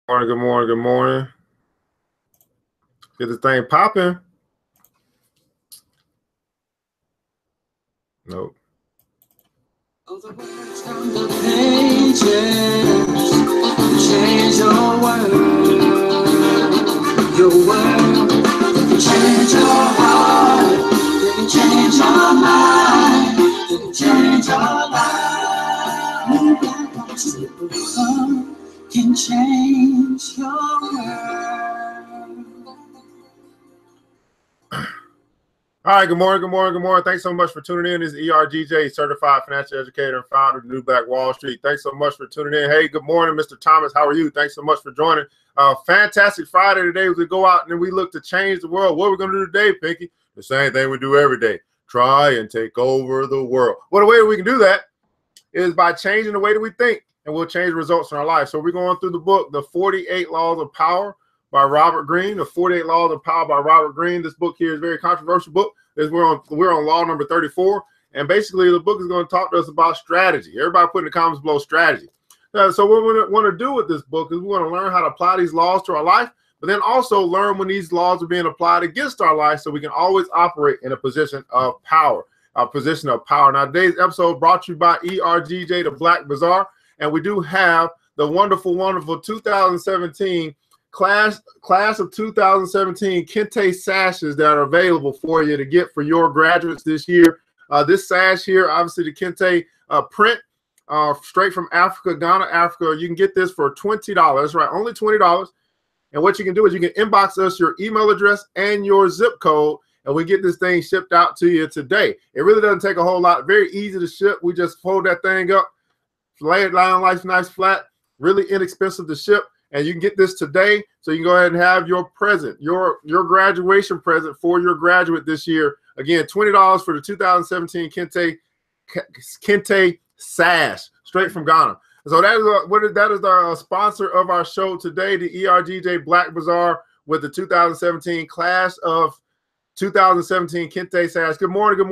Good morning, good morning. Get this thing popping. Nope. Oh, the words on the pages change your world. Your world. They can change your heart. They can change your mind. They can change your life. One simple song can change your world. All right, good morning, good morning, good morning. Thanks so much for tuning in. This is ERGJ, Certified Financial Educator and founder of New Black Wall Street. Thanks so much for tuning in. Hey, good morning, Mr. Thomas. How are you? Thanks so much for joining. Fantastic Friday today as we go out and we look to change the world. What are we going to do today, Pinky? The same thing we do every day. Try and take over the world. Well, the way we can do that is by changing the way that we think, and we'll change the results in our life. So we're going through the book, The 48 Laws of Power by Robert Greene. The 48 Laws of Power by Robert Greene. This book here is a very controversial book. We're on law number 34, and basically the book is going to talk to us about strategy. Everybody put in the comments below strategy. So what we want to do with this book is we want to learn how to apply these laws to our life, but then also learn when these laws are being applied against our life, so we can always operate in a position of power. Now, today's episode brought to you by ERGJ, the Black Bazaar, and we do have the wonderful 2017 class of 2017 Kente sashes that are available for you to get for your graduates this year. This sash here, obviously the Kente print, straight from Africa, Ghana, Africa. You can get this for $20, right? Only $20. And what you can do is you can inbox us your email address and your zip code, and we get this thing shipped out to you today. It really doesn't take a whole lot. Very easy to ship. We just fold that thing up, lay it down nice flat, really inexpensive to ship. And you can get this today, so you can go ahead and have your present, your graduation present for your graduate this year. Again, $20 for the 2017 Kente sash, straight from Ghana. So that is our sponsor of our show today, the ERGJ Black Bazaar, with the 2017 class of 2017 Kente sash. Good morning,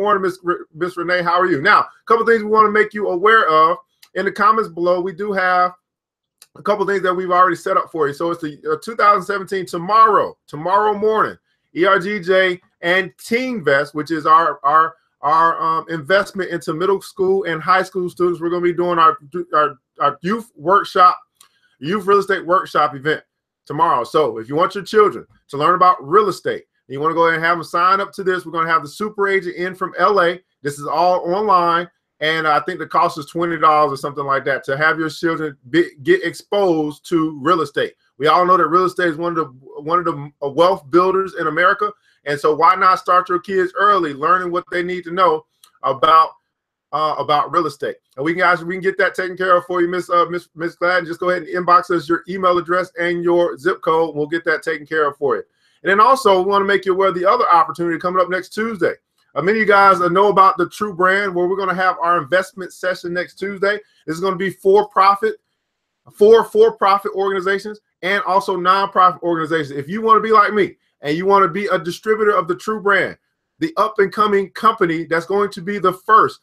Miss Renee. How are you? Now, a couple things we want to make you aware of. In the comments below, we do have a couple of things that we've already set up for you. So it's the 2017 tomorrow morning, ERGJ and Teen Vest, which is our investment into middle school and high school students. We're going to be doing our youth real estate workshop event tomorrow. So if you want your children to learn about real estate, and you want to go ahead and have them sign up to this, we're going to have the super agent in from LA. This is all online. And I think the cost is $20 or something like that to have your children get exposed to real estate. We all know that real estate is one of the wealth builders in America, and so why not start your kids early, learning what they need to know about real estate? And we can get that taken care of for you, Miss Gladden. Just go ahead and inbox us your email address and your zip code. We'll get that taken care of for you. And then also we want to make you aware of the other opportunity coming up next Tuesday. Many of you guys know about the True Brand, where we're going to have our investment session next Tuesday. This is going to be for-profit organizations and also nonprofit organizations. If you want to be like me and you want to be a distributor of the True Brand, the up-and-coming company that's going to be the first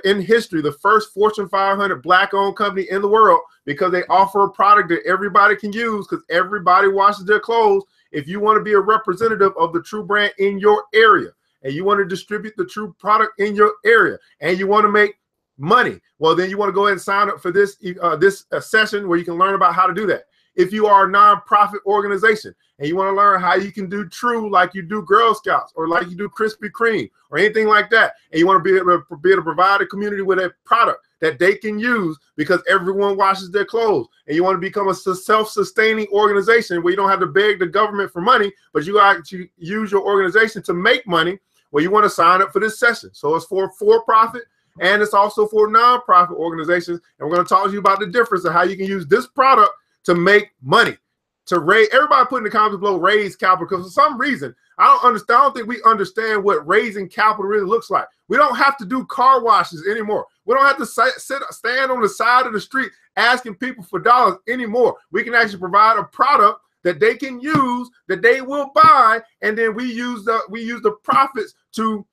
in history, the first Fortune 500 Black-owned company in the world, because they offer a product that everybody can use because everybody washes their clothes. If you want to be a representative of the True Brand in your area, and you want to distribute the true product in your area, and you want to make money, well, then you want to go ahead and sign up for this session where you can learn about how to do that. If you are a nonprofit organization and you want to learn how you can do True like you do Girl Scouts or like you do Krispy Kreme or anything like that, and you want to be able to provide a community with a product that they can use because everyone washes their clothes, and you want to become a self-sustaining organization where you don't have to beg the government for money, but you actually use your organization to make money, well, you want to sign up for this session. So it's for-profit, and it's also for nonprofit organizations. And we're going to talk to you about the difference of how you can use this product to make money, to raise. Everybody put in the comments below, raise capital, because for some reason, I don't think we understand what raising capital really looks like. We don't have to do car washes anymore. We don't have to stand on the side of the street asking people for dollars anymore. We can actually provide a product that they can use, that they will buy, and then we use the profits to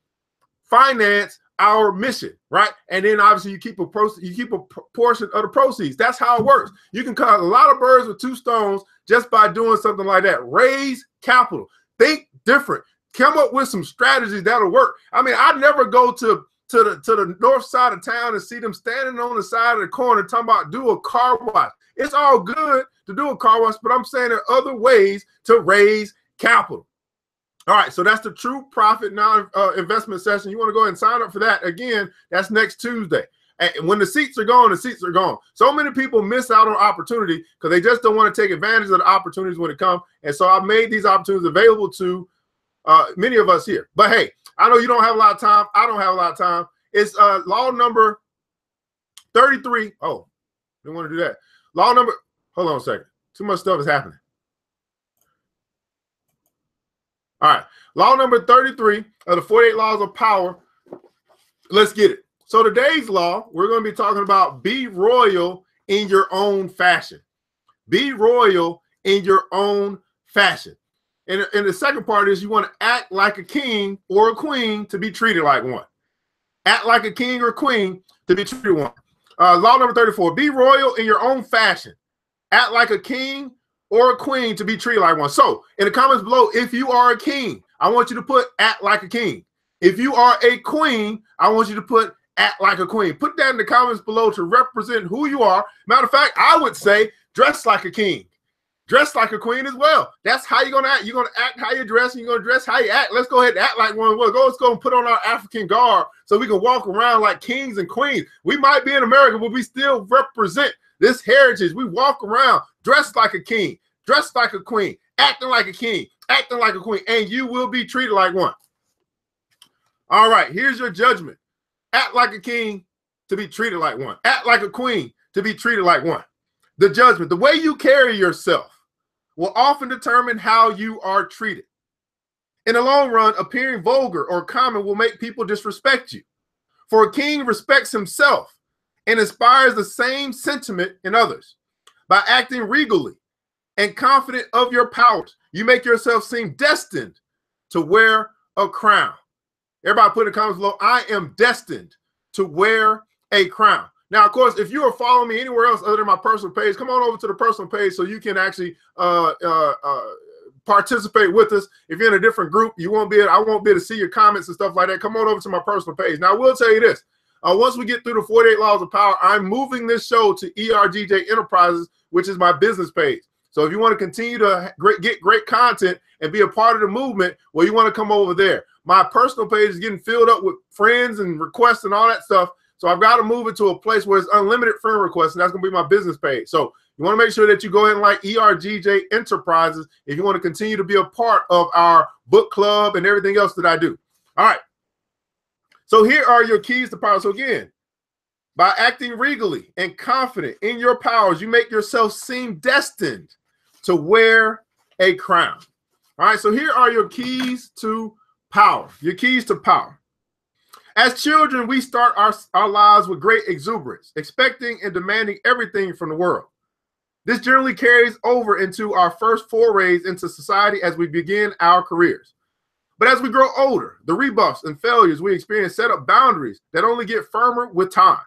finance our mission, right? And then obviously you keep a portion of the proceeds. That's how it works. You can cut a lot of birds with two stones just by doing something like that. Raise capital. Think different. Come up with some strategies that'll work. I mean, I never go to the north side of town and see them standing on the side of the corner talking about do a car wash. It's all good to do a car wash, but I'm saying there are other ways to raise capital. All right, so that's the True Profit Now investment session. You want to go ahead and sign up for that. Again, that's next Tuesday. And when the seats are gone, the seats are gone. So many people miss out on opportunity because they just don't want to take advantage of the opportunities when it comes. And so I've made these opportunities available to many of us here. But hey, I know you don't have a lot of time. I don't have a lot of time. It's law number 33. Oh, didn't want to do that. Law number, hold on a second. Too much stuff is happening. All right, law number 33 of the 48 laws of power. Let's get it. So today's law, we're going to be talking about be royal in your own fashion. Be royal in your own fashion. And the second part is you want to act like a king or a queen to be treated like one. Act like a king or queen to be treated one. Law number 34, be royal in your own fashion. Act like a king or a queen to be treated like one. So in the comments below, if you are a king, I want you to put act like a king. If you are a queen, I want you to put act like a queen. Put that in the comments below to represent who you are. Matter of fact, I would say dress like a king. Dress like a queen as well. That's how you're going to act. You're going to act how you dress, and you're going to dress how you act. Let's go ahead and act like one. Let's go and put on our African garb so we can walk around like kings and queens. We might be in America, but we still represent this heritage. We walk around dressed like a king, dressed like a queen, acting like a king, acting like a queen, and you will be treated like one. All right, here's your judgment. Act like a king to be treated like one. Act like a queen to be treated like one. The judgment, the way you carry yourself will often determine how you are treated. In the long run, appearing vulgar or common will make people disrespect you. For a king respects himself and inspires the same sentiment in others. By acting regally and confident of your powers, you make yourself seem destined to wear a crown. Everybody put in the comments below, I am destined to wear a crown. Now, of course, if you are following me anywhere else other than my personal page, come on over to the personal page so you can actually participate with us. If you're in a different group, I won't be able to see your comments and stuff like that. Come on over to my personal page. Now, I will tell you this. Once we get through the 48 laws of power, I'm moving this show to ERGJ Enterprises, which is my business page. So if you want to continue to get great content and be a part of the movement, well, you want to come over there. My personal page is getting filled up with friends and requests and all that stuff. So I've got to move it to a place where it's unlimited friend requests, and that's going to be my business page. So you want to make sure that you go ahead and like ERGJ Enterprises if you want to continue to be a part of our book club and everything else that I do. All right. So here are your keys to power. So again, by acting regally and confident in your powers, you make yourself seem destined to wear a crown. All right. So here are your keys to power. Your keys to power. As children, we start our lives with great exuberance, expecting and demanding everything from the world. This generally carries over into our first forays into society as we begin our careers. But as we grow older, the rebuffs and failures we experience set up boundaries that only get firmer with time.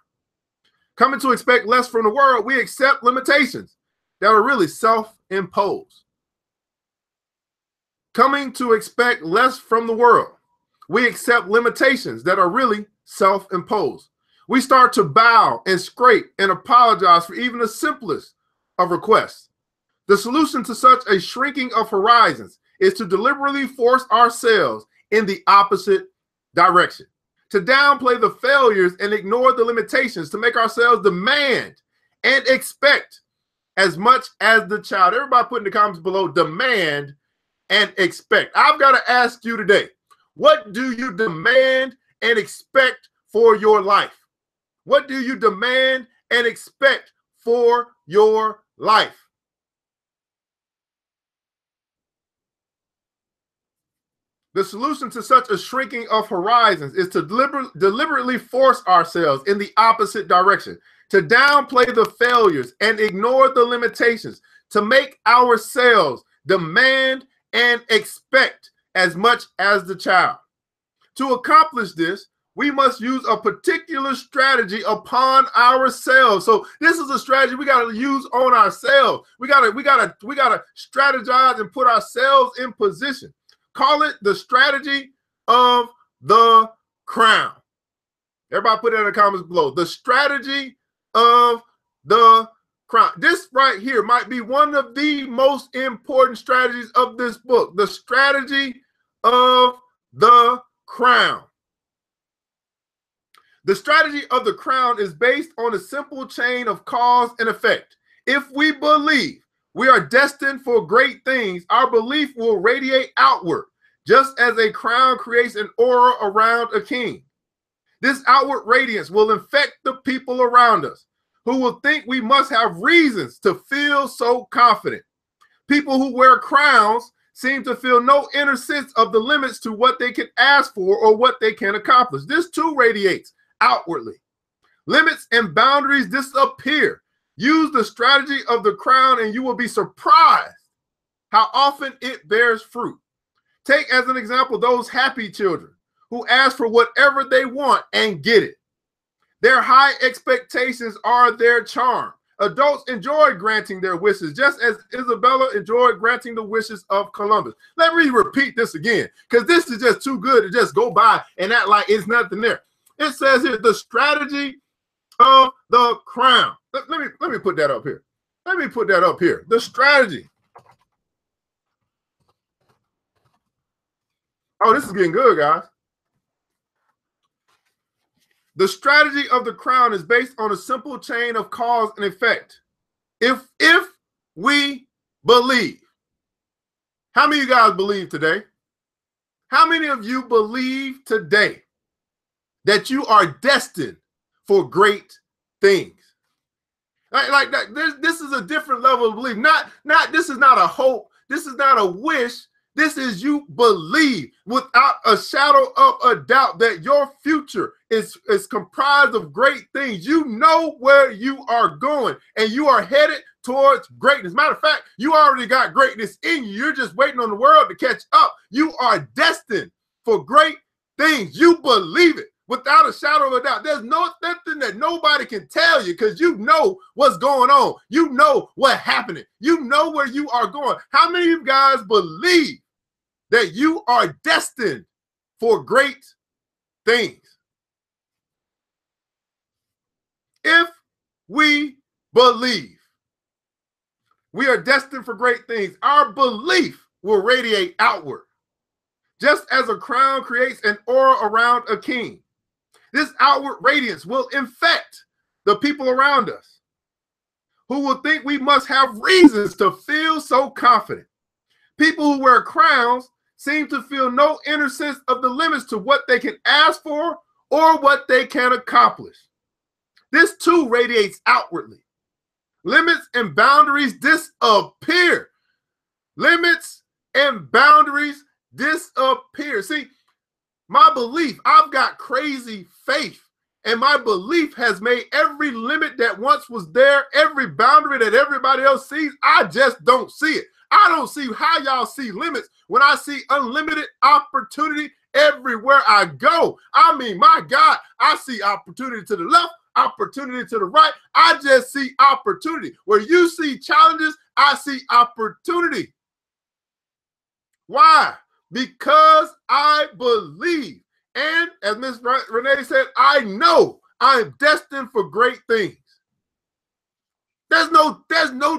Coming to expect less from the world, we accept limitations that are really self-imposed. Coming to expect less from the world, we accept limitations that are really self-imposed. We start to bow and scrape and apologize for even the simplest of requests. The solution to such a shrinking of horizons is to deliberately force ourselves in the opposite direction, to downplay the failures and ignore the limitations, to make ourselves demand and expect as much as the child. Everybody put in the comments below, demand and expect. I've got to ask you today, what do you demand and expect for your life? What do you demand and expect for your life? The solution to such a shrinking of horizons is to deliberately force ourselves in the opposite direction, to downplay the failures and ignore the limitations, to make ourselves demand and expect as much as the child. To accomplish this, we must use a particular strategy upon ourselves. So this is a strategy we got to use on ourselves. We got to strategize and put ourselves in position. Call it the strategy of the crown. Everybody put that in the comments below. The strategy of the crown. This right here might be one of the most important strategies of this book. The strategy of the crown. The strategy of the crown is based on a simple chain of cause and effect. If we believe we are destined for great things, our belief will radiate outward, just as a crown creates an aura around a king. This outward radiance will infect the people around us, who will think we must have reasons to feel so confident. People who wear crowns seem to feel no inner sense of the limits to what they can ask for or what they can accomplish. This too radiates outwardly. Limits and boundaries disappear. Use the strategy of the crown and you will be surprised how often it bears fruit. Take as an example those happy children who ask for whatever they want and get it. Their high expectations are their charm. Adults enjoy granting their wishes, just as Isabella enjoyed granting the wishes of Columbus. Let me repeat this again, because this is just too good to just go by and act like it's nothing there. It says here, the strategy of the crown. Let me put that up here. Let me put that up here. The strategy. Oh, this is getting good, guys. The strategy of the crown is based on a simple chain of cause and effect. If we believe, how many of you guys believe today? How many of you believe today that you are destined for great things? Like that, this is a different level of belief. This is not a hope. This is not a wish. This is you believe without a shadow of a doubt that your future is comprised of great things. You know where you are going and you are headed towards greatness. Matter of fact, you already got greatness in you. You're just waiting on the world to catch up. You are destined for great things. You believe it without a shadow of a doubt. There's nothing that nobody can tell you because you know what's going on. You know what's happening. You know where you are going. How many of you guys believe that you are destined for great things? If we believe we are destined for great things, our belief will radiate outward, just as a crown creates an aura around a king. This outward radiance will infect the people around us, who will think we must have reasons to feel so confident. People who wear crowns seem to feel no inner sense of the limits to what they can ask for or what they can accomplish. This too radiates outwardly. Limits and boundaries disappear. Limits and boundaries disappear. See, my belief, I've got crazy faith, and my belief has made every limit that once was there, every boundary that everybody else sees, I just don't see it. I don't see how y'all see limits when I see unlimited opportunity everywhere I go. I mean, my God, I see opportunity to the left, opportunity to the right. I just see opportunity. Where you see challenges, I see opportunity. Why? Because I believe. And as Ms. Renee said, I know I'm destined for great things. There's no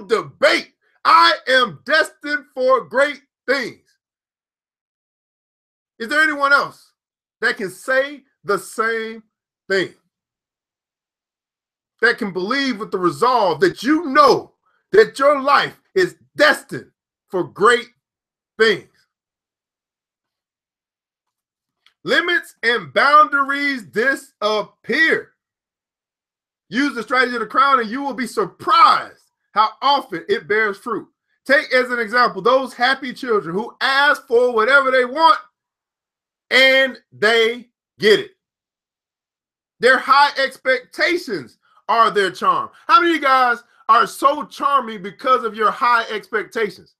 debate. I am destined for great things. Is there anyone else that can say the same thing? That can believe with the resolve that you know that your life is destined for great things. Limits and boundaries disappear. Use the strategy of the crown and you will be surprised how often it bears fruit. Take as an example those happy children who ask for whatever they want and they get it. Their high expectations are their charm. How many of you guys are so charming because of your high expectations?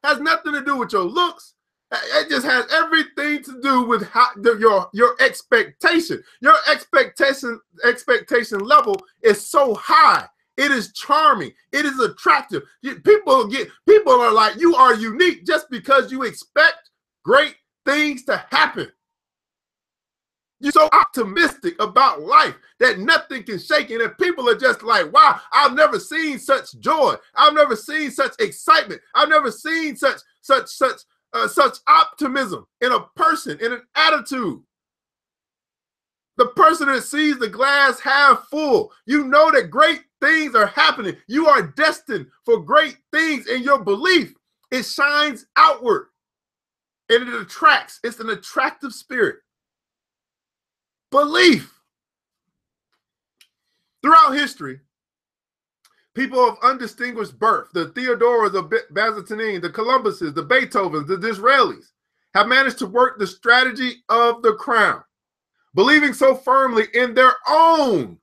Has nothing to do with your looks, It just has everything to do with how your expectation. Your expectation level is so high. It is charming. It is attractive. People are like, you are unique just because you expect great things to happen. You're so optimistic about life that nothing can shake it. And people are just like, wow, I've never seen such joy. I've never seen such excitement. I've never seen such optimism in a person, in an attitude. The person that sees the glass half full, you know that great things are happening. You are destined for great things in your belief. It shines outward and it attracts. It's an attractive spirit. Belief. Throughout history, people of undistinguished birth, the Theodoras of Byzantine, the Columbuses, the Beethovens, the Disraelis, have managed to work the strategy of the crown, believing so firmly in their own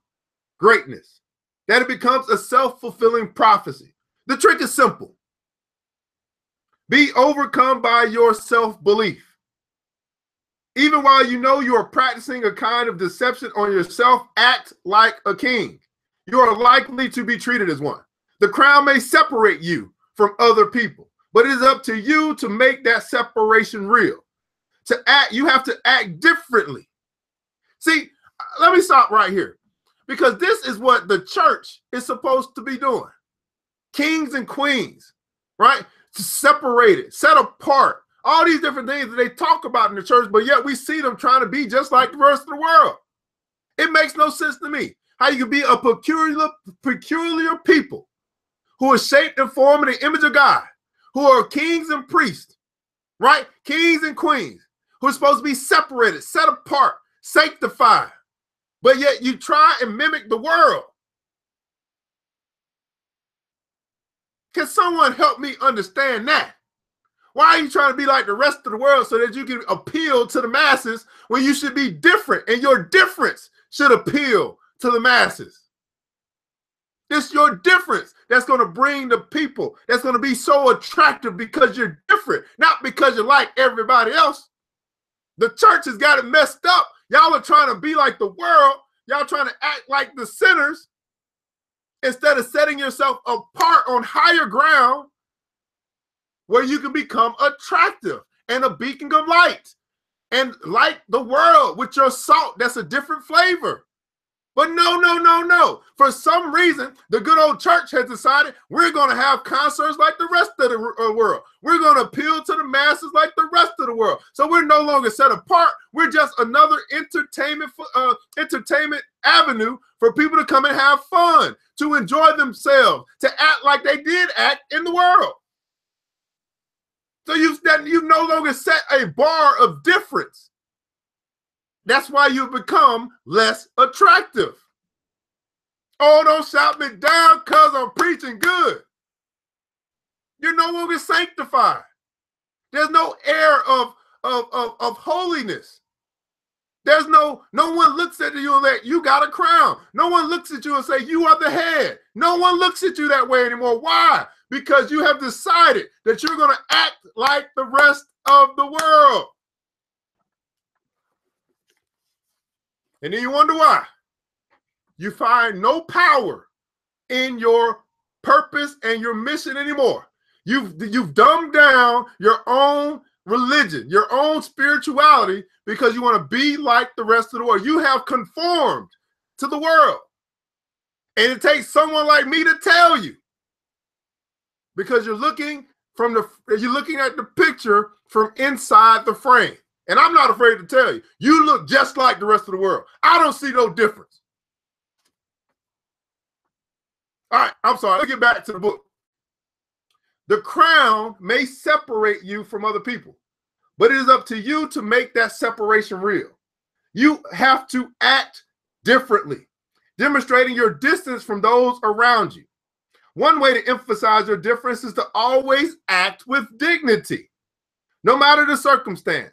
greatness that it becomes a self-fulfilling prophecy. The trick is simple. Be overcome by your self-belief. Even while you know you are practicing a kind of deception on yourself, act like a king. You are likely to be treated as one. The crown may separate you from other people, but it is up to you to make that separation real. To act, you have to act differently. See, let me stop right here, because this is what the church is supposed to be doing. Kings and queens, right? Separated, set apart. All these different things that they talk about in the church, but yet we see them trying to be just like the rest of the world. It makes no sense to me how you can be a peculiar people who are shaped and formed in the image of God, who are kings and priests, right? Kings and queens, who are supposed to be separated, set apart, sanctified, but yet you try and mimic the world. Can someone help me understand that? Why are you trying to be like the rest of the world so that you can appeal to the masses when you should be different, and your difference should appeal to the masses? It's your difference that's going to bring the people, that's going to be so attractive because you're different, not because you're like everybody else. The church has got it messed up. Y'all are trying to be like the world. Y'all trying to act like the sinners instead of setting yourself apart on higher ground, where you can become attractive and a beacon of light and light the world with your salt. That's a different flavor. But no. For some reason, the good old church has decided we're going to have concerts like the rest of the world. We're going to appeal to the masses like the rest of the world. So we're no longer set apart. We're just another entertainment avenue for people to come and have fun, to enjoy themselves, to act like they did act in the world. So you no longer set a bar of difference. That's why you become less attractive. Oh, don't shout me down because I'm preaching good. You're no longer sanctified. There's no air of holiness. There's no one looks at you and say, you got a crown. No one looks at you and say, you are the head. No one looks at you that way anymore. Why? Because you have decided that you're going to act like the rest of the world. And then you wonder why. You find no power in your purpose and your mission anymore. You've dumbed down your own religion, your own spirituality, because you want to be like the rest of the world. You have conformed to the world. And it takes someone like me to tell you, because you're looking at the picture from inside the frame. And I'm not afraid to tell you, you look just like the rest of the world. I don't see no difference. All right, I'm sorry. Let's get back to the book. The crown may separate you from other people, but it is up to you to make that separation real. You have to act differently, demonstrating your distance from those around you. One way to emphasize your difference is to always act with dignity, no matter the circumstance.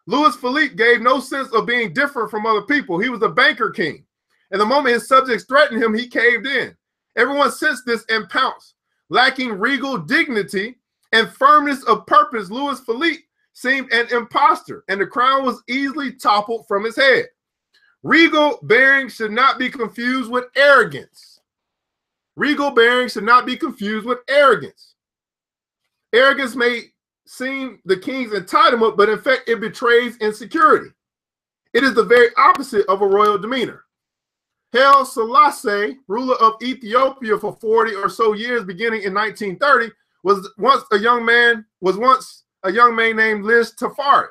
Louis Philippe gave no sense of being different from other people. He was a banker king, and the moment his subjects threatened him, he caved in. Everyone sensed this and pounced. Lacking regal dignity and firmness of purpose, Louis Philippe seemed an imposter, and the crown was easily toppled from his head. Regal bearing should not be confused with arrogance. Regal bearing should not be confused with arrogance. Arrogance may seem the king's entitlement, but in fact, it betrays insecurity. It is the very opposite of a royal demeanor. Haile Selassie, ruler of Ethiopia for 40 or so years, beginning in 1930, was once a young man named Lis Tafari.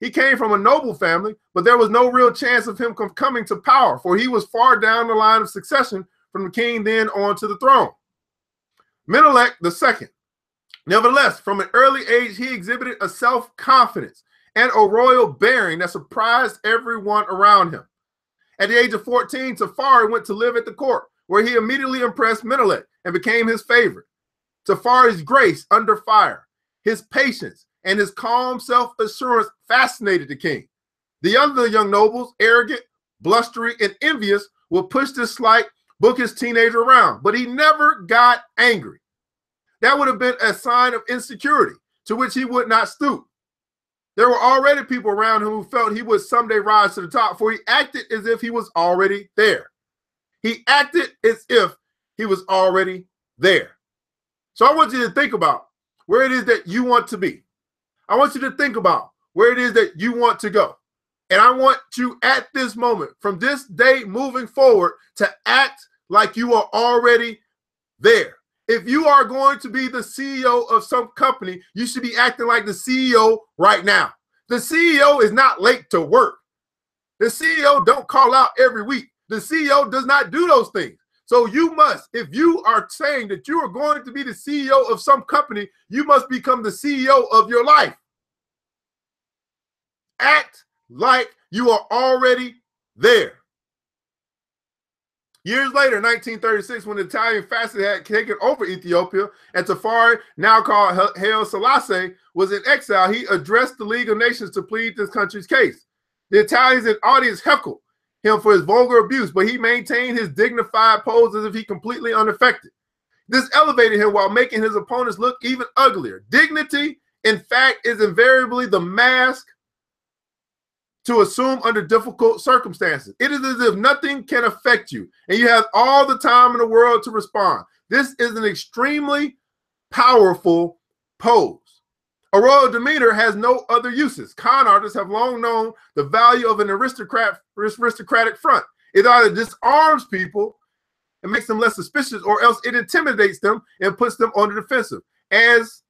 He came from a noble family, but there was no real chance of him coming to power, for he was far down the line of succession from the king then on to the throne. Menelik II. Nevertheless, from an early age, he exhibited a self-confidence and a royal bearing that surprised everyone around him. At the age of 14, Tafari went to live at the court, where he immediately impressed Menelik and became his favorite. Tafari's grace under fire, his patience, and his calm self-assurance fascinated the king. The other young nobles, arrogant, blustery, and envious, would push this slight bookish teenager around, but he never got angry. That would have been a sign of insecurity, to which he would not stoop. There were already people around him who felt he would someday rise to the top, for he acted as if he was already there. He acted as if he was already there. So I want you to think about where it is that you want to be. I want you to think about where it is that you want to go. And I want you at this moment, from this day moving forward, to act like you are already there. If you are going to be the CEO of some company, you should be acting like the CEO right now. The CEO is not late to work. The CEO don't call out every week. The CEO does not do those things. So you must, if you are saying that you are going to be the CEO of some company, you must become the CEO of your life. Act like you are already there. Years later, 1936, when the Italian fascist had taken over Ethiopia, and Tafari, now called Haile Selassie, was in exile, he addressed the League of Nations to plead this country's case. The Italians and audience heckled him for his vulgar abuse, but he maintained his dignified pose as if he completely unaffected. This elevated him while making his opponents look even uglier. Dignity, in fact, is invariably the mask to assume under difficult circumstances. It is as if nothing can affect you, and you have all the time in the world to respond. This is an extremely powerful pose. A royal demeanor has no other uses. Con artists have long known the value of an aristocratic front. It either disarms people and makes them less suspicious, or else it intimidates them and puts them on the defensive. As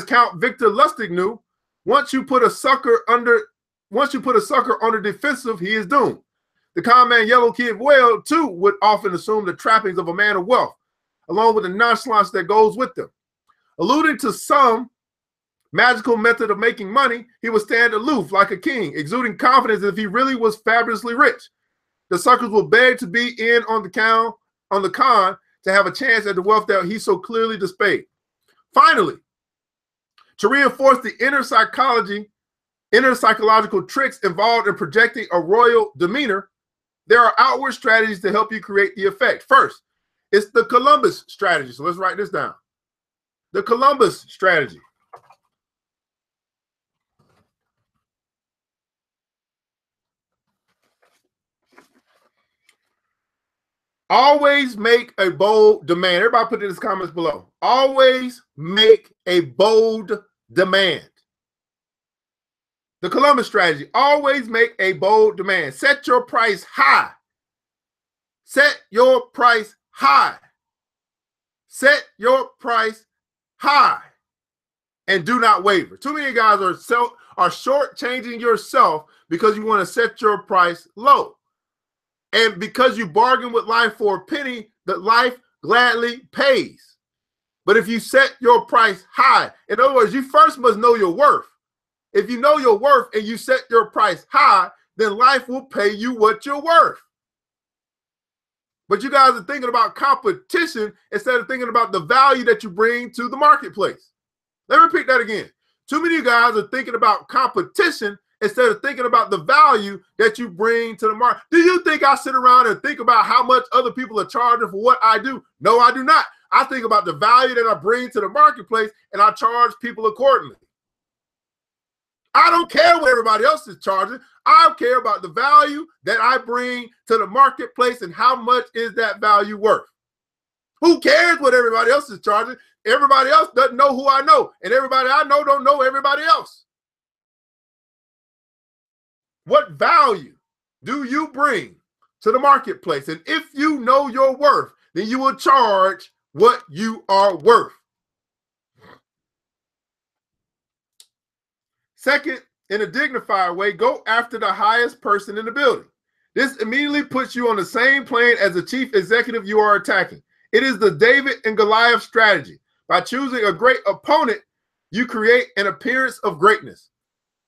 Count Victor Lustig knew, once you put a sucker on the defensive, he is doomed. The con man Yellow Kid Whale, too, would often assume the trappings of a man of wealth, along with the nonchalance that goes with them. Alluding to some magical method of making money, he would stand aloof like a king, exuding confidence as if he really was fabulously rich. The suckers will beg to be in on the con to have a chance at the wealth that he so clearly displayed. Finally, to reinforce the inner psychological tricks involved in projecting a royal demeanor, there are outward strategies to help you create the effect. First, it's the Columbus strategy. So let's write this down. The Columbus strategy. Always make a bold demand. Everybody put it in the comments below. Always make a bold demand. The Columbus strategy, always make a bold demand. Set your price high. Set your price high. Set your price high. And do not waver. Too many guys are shortchanging yourself because you want to set your price low. And because you bargain with life for a penny, that life gladly pays. But if you set your price high, in other words, you first must know your worth. If you know your worth and you set your price high, then life will pay you what you're worth. But you guys are thinking about competition instead of thinking about the value that you bring to the marketplace. Let me repeat that again. Too many of you guys are thinking about competition instead of thinking about the value that you bring to the market. Do you think I sit around and think about how much other people are charging for what I do? No, I do not. I think about the value that I bring to the marketplace, and I charge people accordingly. I don't care what everybody else is charging. I care about the value that I bring to the marketplace and how much is that value worth. Who cares what everybody else is charging? Everybody else doesn't know who I know, and everybody I know don't know everybody else. What value do you bring to the marketplace? And if you know your worth, then you will charge what you are worth. Second, in a dignified way, go after the highest person in the building. This immediately puts you on the same plane as the chief executive you are attacking. It is the David and Goliath strategy. By choosing a great opponent, you create an appearance of greatness.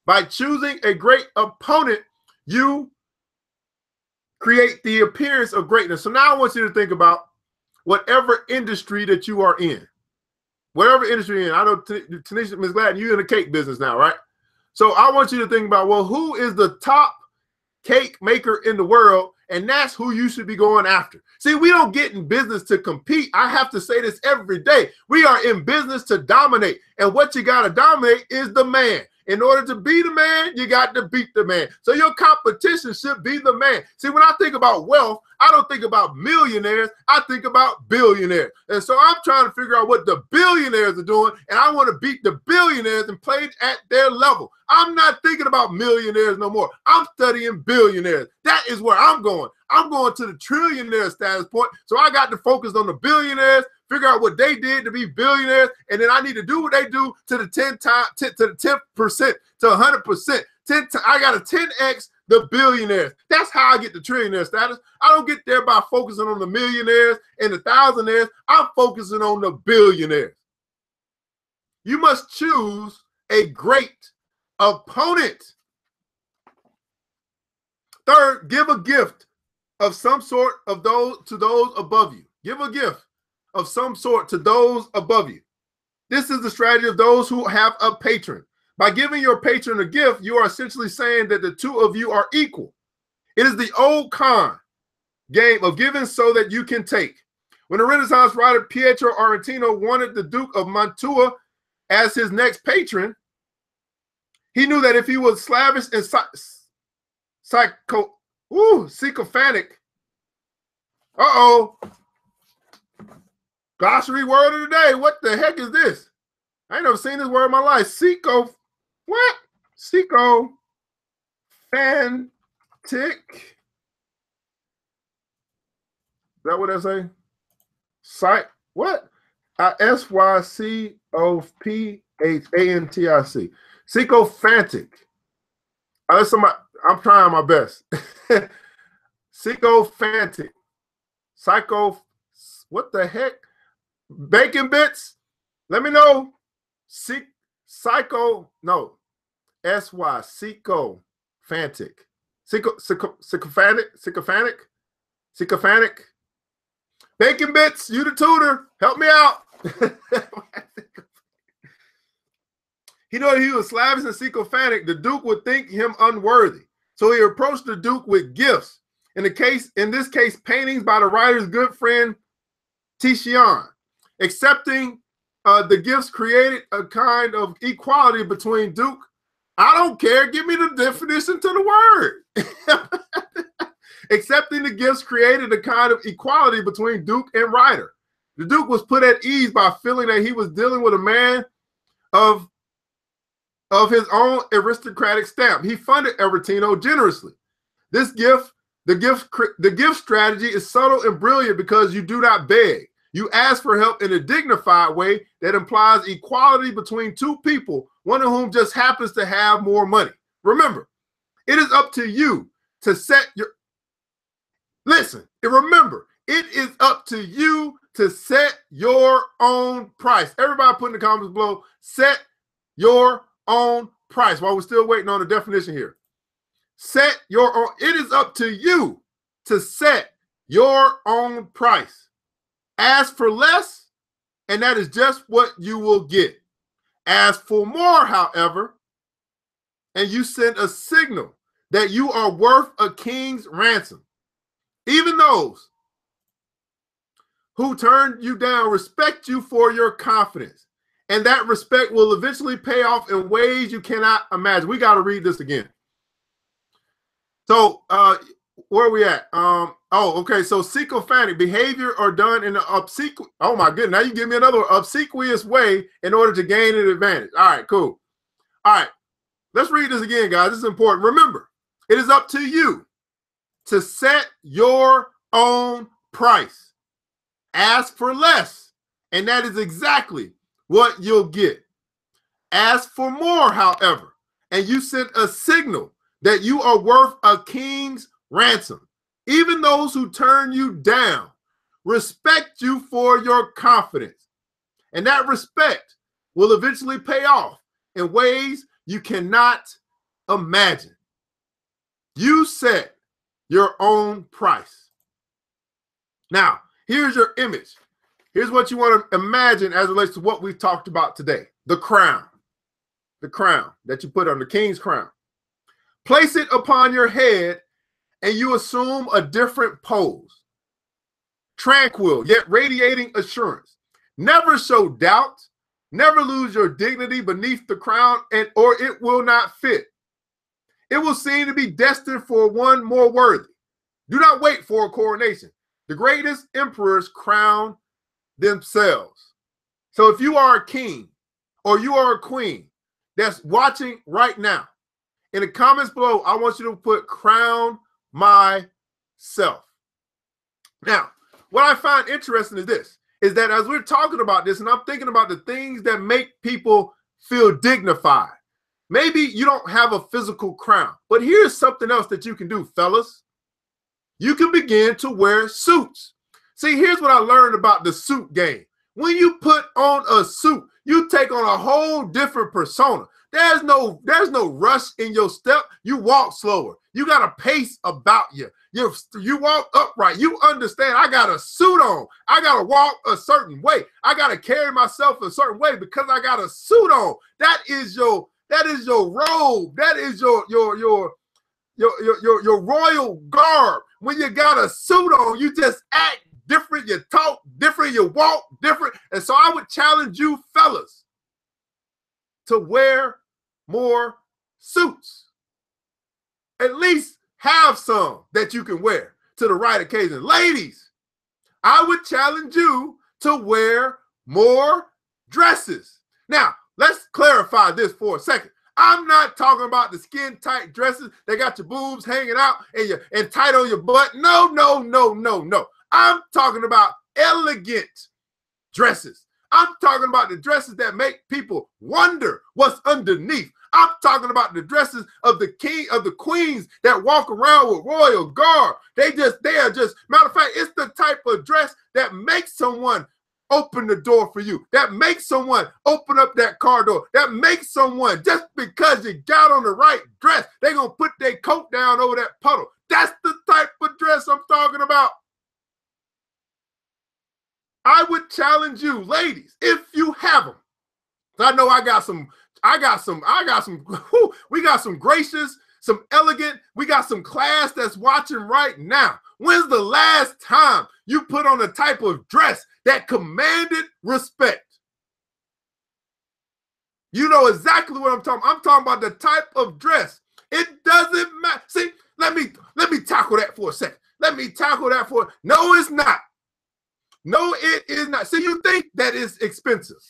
By choosing a great opponent, you create the appearance of greatness. So now I want you to think about whatever industry that you are in. Whatever industry you're in. I know, Tanisha, Ms. Gladden, you're in the cake business now, right? So I want you to think about, well, who is the top cake maker in the world? And that's who you should be going after. See, we don't get in business to compete. I have to say this every day. We are in business to dominate. And what you got to dominate is the man. In order to be the man, you got to beat the man. So your competition should be the man. See, when I think about wealth, I don't think about millionaires. I think about billionaires. And so I'm trying to figure out what the billionaires are doing, and I want to beat the billionaires and play at their level. I'm not thinking about millionaires no more. I'm studying billionaires. That is where I'm going. I'm going to the trillionaire status point. So I got to focus on the billionaires, figure out what they did to be billionaires, and then I need to do what they do to the 10% to 100%. I got to 10x the billionaires. That's how I get the trillionaire status. I don't get there by focusing on the millionaires and the thousandaires. I'm focusing on the billionaires. You must choose a great opponent. Third, give a gift of some sort of to those above you. Give a gift of some sort to those above you. This is the strategy of those who have a patron. By giving your patron a gift, you are essentially saying that the two of you are equal. It is the old con game of giving so that you can take. When the Renaissance writer Pietro Argentino wanted the Duke of Mantua as his next patron, he knew that if he was slavish and sycophantic, glossary word of the day. What the heck is this? I ain't never seen this word in my life. Sycophantic. Is that what I say? What? Sycophantic. Sycophantic. I'm trying my best. Sycophantic. What the heck? Bacon bits? Let me know. Sycophantic. Sycophantic. Bacon bits, you the tutor. Help me out. He knew he was slavish and sycophantic. The Duke would think him unworthy. So he approached the Duke with gifts. In this case, paintings by the writer's good friend Titian. Accepting the gifts created a kind of equality between Duke. I don't care. Give me the definition to the word. Accepting the gifts created a kind of equality between Duke and writer. The Duke was put at ease by feeling that he was dealing with a man of his own aristocratic stamp. He funded Argentino generously. The gift strategy is subtle and brilliant because you do not beg. You ask for help in a dignified way that implies equality between two people, one of whom just happens to have more money. Remember, it is up to you to set your... Listen, and remember, it is up to you to set your own price. Everybody put in the comments below, set your own price while we're still waiting on the definition here. Set your own... It is up to you to set your own price. Ask for less, and that is just what you will get. Ask for more, however, and you send a signal that you are worth a king's ransom. Even those who turn you down respect you for your confidence and that respect will eventually pay off in ways you cannot imagine. We got to read this again. So where are we at? Okay. So sycophantic behavior or done in an obsequious. Oh my goodness! Now you give me another obsequious way in order to gain an advantage. All right, cool. All right, let's read this again, guys. This is important. Remember, it is up to you to set your own price. Ask for less, and that is exactly what you'll get. Ask for more, however, and you send a signal that you are worth a king's ransom. Even those who turn you down respect you for your confidence. And that respect will eventually pay off in ways you cannot imagine. You set your own price. Now, here's your image. Here's what you want to imagine as it relates to what we've talked about today. The crown. The crown that you put on, the king's crown. Place it upon your head and you assume a different pose. Tranquil, yet radiating assurance. Never show doubt. Never lose your dignity beneath the crown, or it will not fit. It will seem to be destined for one more worthy. Do not wait for a coronation. The greatest emperors crown themselves. So if you are a king or you are a queen that's watching right now, in the comments below, I want you to put crown myself. Now, what I find interesting is this, is that as we're talking about this and I'm thinking about the things that make people feel dignified, maybe you don't have a physical crown, but here's something else that you can do, fellas. You can begin to wear suits. See, here's what I learned about the suit game. When you put on a suit, you take on a whole different persona. There's no rush in your step. You walk slower. You got a pace about you. You walk upright. You understand, I got a suit on. I got to walk a certain way. I got to carry myself a certain way because I got a suit on. That is your robe. That is your royal garb. When you got a suit on, you just act different. You talk different. You walk different. And so I would challenge you fellas to wear more suits. At least have some that you can wear to the right occasion. Ladies, I would challenge you to wear more dresses. Now, let's clarify this for a second. I'm not talking about the skin tight dresses that got your boobs hanging out and tight on your butt. No. I'm talking about elegant dresses. I'm talking about the dresses that make people wonder what's underneath. I'm talking about the dresses of the king, of the queens that walk around with royal garb. They are just, matter of fact, it's the type of dress that makes someone open the door for you, that makes someone open up that car door, that makes someone, just because you got on the right dress, they're going to put their coat down over that puddle. That's the type of dress I'm talking about. I would challenge you, ladies, if you have them. I know we got some gracious, some elegant, we got some class that's watching right now. When's the last time you put on a type of dress that commanded respect? You know exactly what I'm talking about. I'm talking about the type of dress. It doesn't matter. See, let me tackle that for a second. No, it's not. No, it is not. See, you think that it's expensive.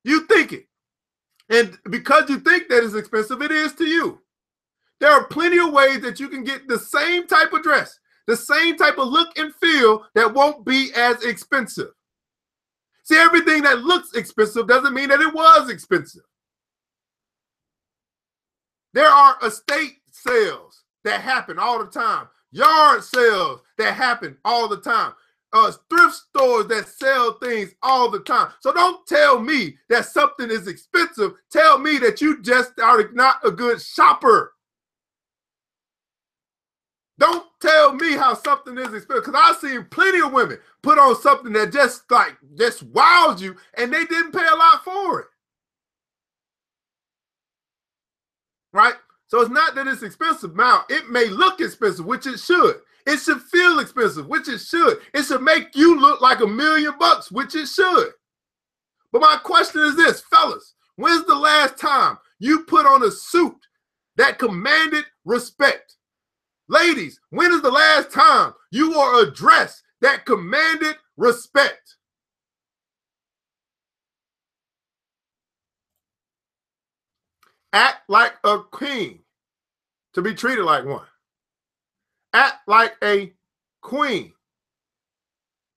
You think it. And because you think that it's expensive, it is to you. There are plenty of ways that you can get the same type of dress, the same type of look and feel that won't be as expensive. See, everything that looks expensive doesn't mean that it was expensive. There are estate sales that happen all the time, yard sales that happen all the time, thrift stores that sell things all the time. So don't tell me that something is expensive. Tell me that you just are not a good shopper. Don't tell me how something is expensive, because I've seen plenty of women put on something that just wows you and they didn't pay a lot for it. Right? So it's not that it's expensive. Now, it may look expensive, which it should. It should feel expensive, which it should. It should make you look like $1 million, which it should. But my question is this, fellas, when's the last time you put on a suit that commanded respect? Ladies, when is the last time you wore a dress that commanded respect? Act like a queen to be treated like one. Act like a queen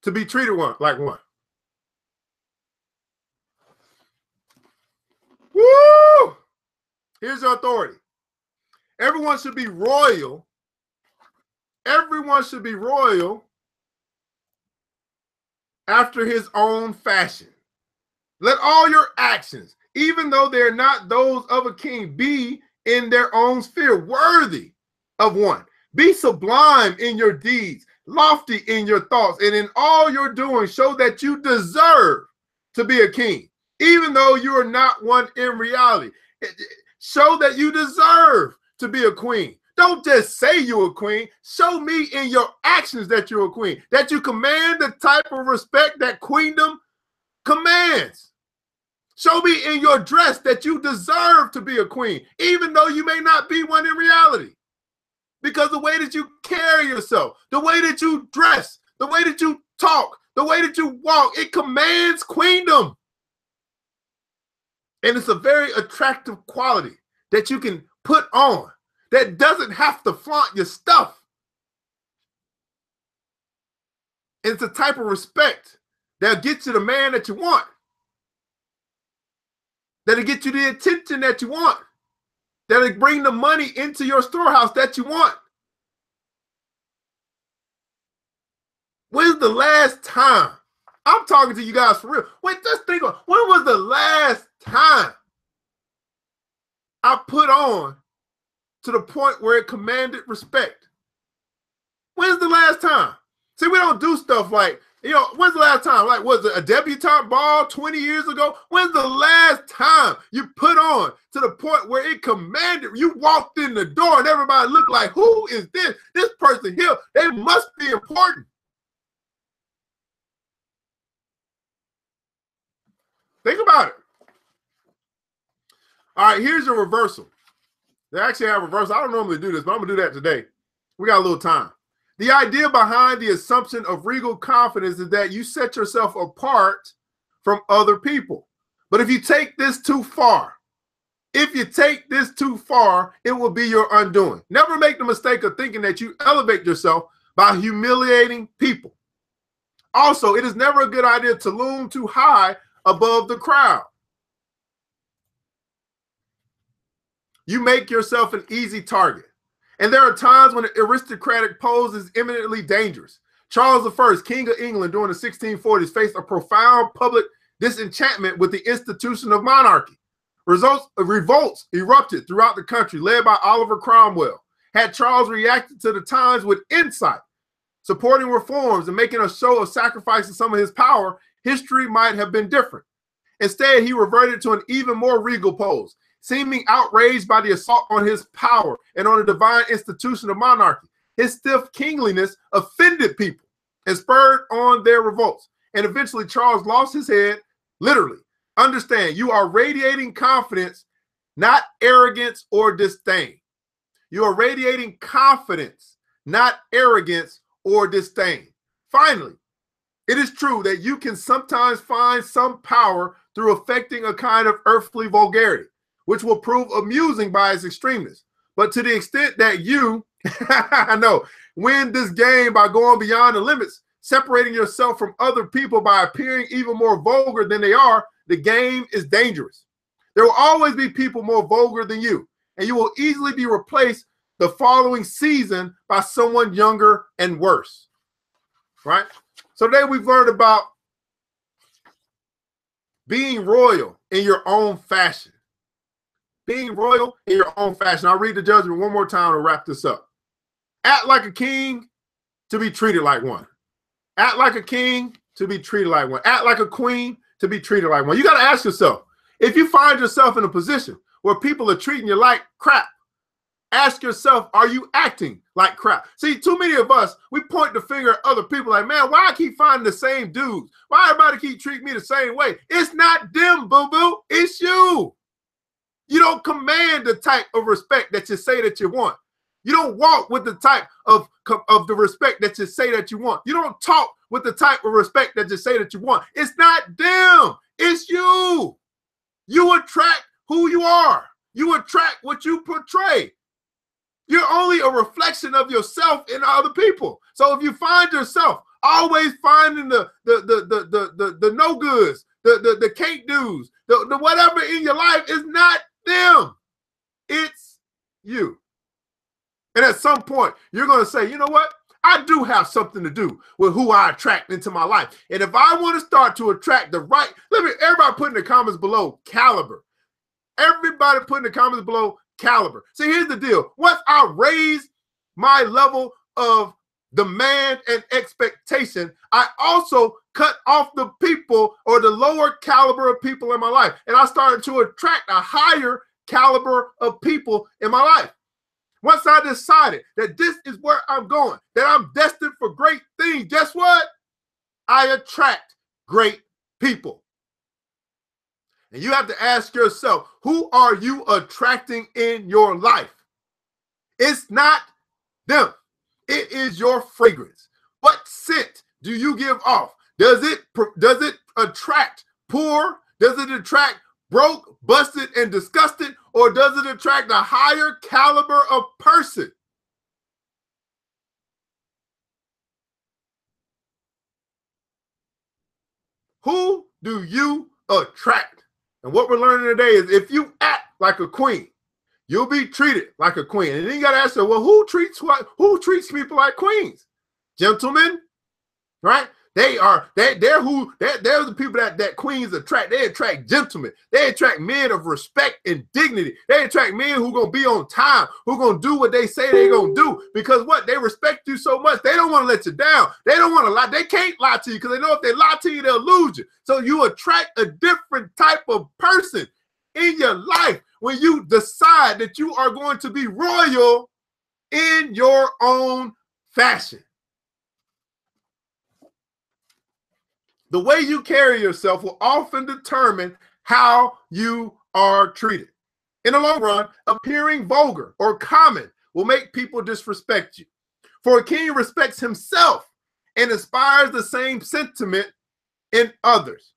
to be treated like one. Woo! Here's your authority. Everyone should be royal. Everyone should be royal after his own fashion. Let all your actions, even though they're not those of a king, be in their own sphere worthy of one. Be sublime in your deeds, lofty in your thoughts, and in all your doing show that you deserve to be a king, even though you are not one in reality. Show that you deserve to be a queen. Don't just say you're a queen. Show me in your actions that you're a queen, that you command the type of respect that queendom commands. Show me in your dress that you deserve to be a queen, even though you may not be one in reality. Because the way that you carry yourself, the way that you dress, the way that you talk, the way that you walk, it commands queendom. And it's a very attractive quality that you can put on that doesn't have to flaunt your stuff. It's a type of respect that'll get you the man that you want, that'll get you the attention that you want, that'll bring the money into your storehouse that you want. When's the last time? I'm talking to you guys for real. Wait, just think of when was the last time I put on to the point where it commanded respect? When's the last time? See, we don't do stuff like, when's the last time? Like, was it a debutante ball 20 years ago? When's the last time you put on to the point where it commanded? You walked in the door and everybody looked like, who is this? This person here, they must be important. Think about it. All right, here's your reversal. They actually have reversal. I don't normally do this, but I'm going to do that today. We got a little time. The idea behind the assumption of regal confidence is that you set yourself apart from other people. But if you take this too far, it will be your undoing. Never make the mistake of thinking that you elevate yourself by humiliating people. Also, it is never a good idea to loom too high above the crowd. You make yourself an easy target. And there are times when an aristocratic pose is eminently dangerous. Charles I, King of England during the 1640s, faced a profound public disenchantment with the institution of monarchy. Revolts erupted throughout the country, led by Oliver Cromwell. Had Charles reacted to the times with insight, supporting reforms and making a show of sacrificing some of his power, history might have been different. Instead, he reverted to an even more regal pose, seeming outraged by the assault on his power and on the divine institution of monarchy. His stiff kingliness offended people and spurred on their revolts. And eventually, Charles lost his head, literally. Understand, you are radiating confidence, not arrogance or disdain. You are radiating confidence, not arrogance or disdain. Finally, it is true that you can sometimes find some power through affecting a kind of earthly vulgarity, which will prove amusing by its extremeness. But to the extent that you, win this game by going beyond the limits, separating yourself from other people by appearing even more vulgar than they are, the game is dangerous. There will always be people more vulgar than you, and you will easily be replaced the following season by someone younger and worse, right? So today we've learned about being royal in your own fashion. Being royal in your own fashion. I'll read the judgment one more time to wrap this up. Act like a king to be treated like one. Act like a king to be treated like one. Act like a queen to be treated like one. You got to ask yourself, if you find yourself in a position where people are treating you like crap, Ask yourself, are you acting like crap? See, too many of us, we point the finger at other people like, man, why I keep finding the same dudes? Why everybody keep treating me the same way? It's not them, boo-boo. It's you. You don't command the type of respect that you say that you want. You don't walk with the type of the respect that you say that you want. You don't talk with the type of respect that you say that you want. It's not them. It's you. You attract who you are. You attract what you portray. You're only a reflection of yourself in other people. So if you find yourself always finding the no goods, the can't do's, the whatever in your life, is not them. It's you. And at some point, you're going to say, you know what? I do have something to do with who I attract into my life. And if I want to start to attract the right, everybody put in the comments below caliber. Everybody put in the comments below caliber. See, here's the deal. Once I raise my level of demand and expectation, I also cut off the people or the lower caliber of people in my life. And I started to attract a higher caliber of people in my life. Once I decided that this is where I'm going, that I'm destined for great things, guess what? I attract great people. And you have to ask yourself, who are you attracting in your life? It's not them. It is your fragrance. What scent do you give off? Does it attract poor? Does it attract broke, busted, and disgusted? Or does it attract a higher caliber of person? Who do you attract? And what we're learning today is if you act like a queen, you'll be treated like a queen. And then you got to ask yourself, well, who treats people like queens? Gentlemen, right? They're the people that queens attract. They attract gentlemen. They attract men of respect and dignity. They attract men who gonna be on time, who gonna do what they say they're gonna do. Because what? They respect you so much, they don't want to let you down. They don't want to lie. They can't lie to you because they know if they lie to you, they'll lose you. So you attract a different type of person in your life when you decide that you are going to be royal in your own fashion. The way you carry yourself will often determine how you are treated. In the long run, appearing vulgar or common will make people disrespect you. For a king respects himself and inspires the same sentiment in others.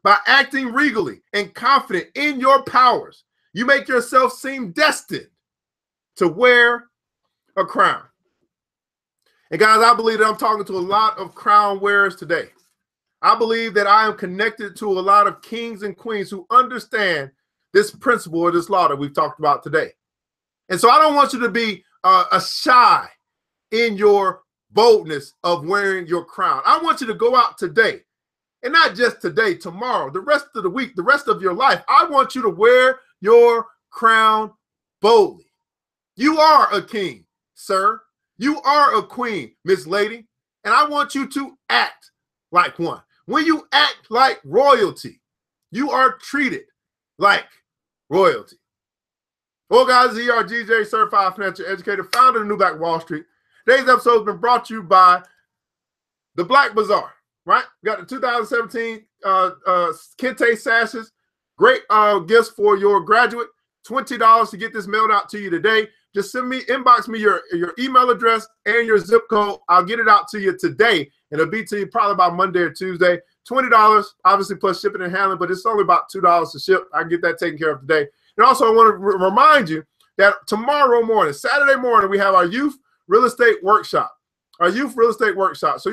By acting regally and confident in your powers, you make yourself seem destined to wear a crown. And guys, I believe that I'm talking to a lot of crown wearers today. I believe that I am connected to a lot of kings and queens who understand this principle or this law that we've talked about today. And so I don't want you to be shy in your boldness of wearing your crown. I want you to go out today, and not just today, tomorrow, the rest of the week, the rest of your life. I want you to wear your crown boldly. You are a king, sir. You are a queen, Miss Lady. And I want you to act like one. When you act like royalty, you are treated like royalty. Well, guys, ERGJ, Certified Financial Educator, founder of New Black Wall Street. Today's episode has been brought to you by the Black Bazaar, right? We got the 2017 Kente sashes. Great gifts for your graduate. $20 to get this mailed out to you today. Just inbox me your email address and your zip code. I'll get it out to you today. And it'll be to you probably about Monday or Tuesday. $20, obviously, plus shipping and handling, but it's only about $2 to ship. I can get that taken care of today. And also, I want to remind you that tomorrow morning, Saturday morning, we have our youth real estate workshop. So you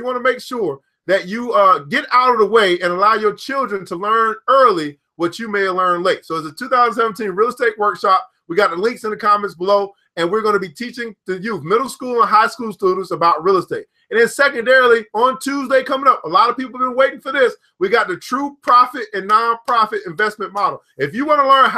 want to make sure that you get out of the way and allow your children to learn early what you may have learned late. So it's a 2017 real estate workshop. We got the links in the comments below, and we're going to be teaching the youth, middle school and high school students about real estate. And then secondarily, on Tuesday coming up, a lot of people have been waiting for this. We got the true profit and nonprofit investment model. If you want to learn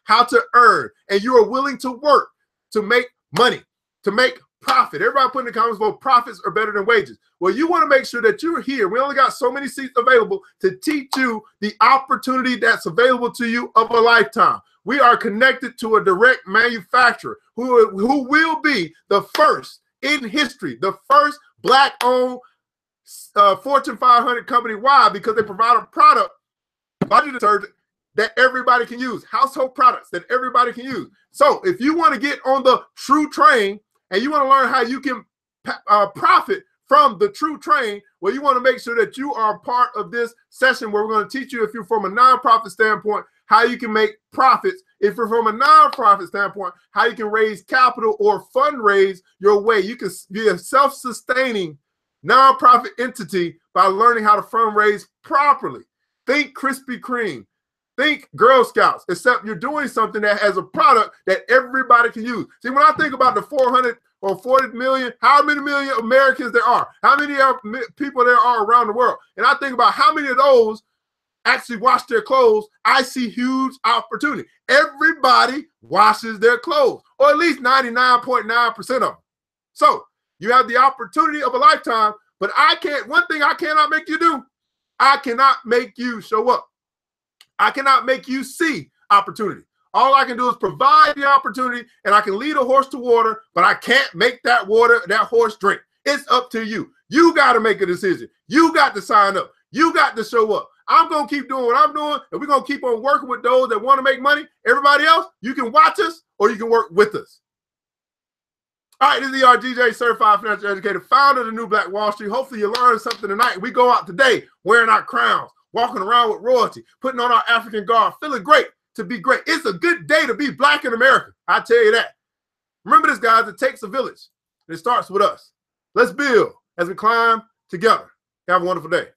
how to earn, and you are willing to work to make money, to make profit. Everybody put in the comments below, profits are better than wages. Well, you want to make sure that you're here. We only got so many seats available to teach you the opportunity that's available to you of a lifetime. We are connected to a direct manufacturer who will be the first in history, the first Black-owned Fortune 500 company. Why? Because they provide a product, body detergent, that everybody can use, household products that everybody can use. So if you want to get on the true train and you want to learn how you can profit from the true train, well, you want to make sure that you are part of this session where we're going to teach you, if you're from a nonprofit standpoint, how you can make profits. If you're from a nonprofit standpoint, how you can raise capital or fundraise your way. You can be a self-sustaining nonprofit entity by learning how to fundraise properly. Think Krispy Kreme. Think Girl Scouts, except you're doing something that has a product that everybody can use. See, when I think about the 400 or 40 million, how many million Americans there are, how many people there are around the world, and I think about how many of those actually wash their clothes, I see huge opportunity. Everybody washes their clothes, or at least 99.9% of them. So you have the opportunity of a lifetime, but one thing I cannot make you do, I cannot make you show up. I cannot make you see opportunity. All I can do is provide the opportunity, and I can lead a horse to water, but I can't make that horse drink. It's up to you. You got to make a decision. You got to sign up. You got to show up. I'm going to keep doing what I'm doing, and we're going to keep on working with those that want to make money. Everybody else, you can watch us or you can work with us. All right, this is ERGJ, Certified Financial Educator, founder of the New Black Wall Street. Hopefully you learned something tonight. We go out today wearing our crowns, walking around with royalty, putting on our African garb, feeling great to be great. It's a good day to be Black in America. I tell you that. Remember this, guys. It takes a village. It starts with us. Let's build as we climb together. Have a wonderful day.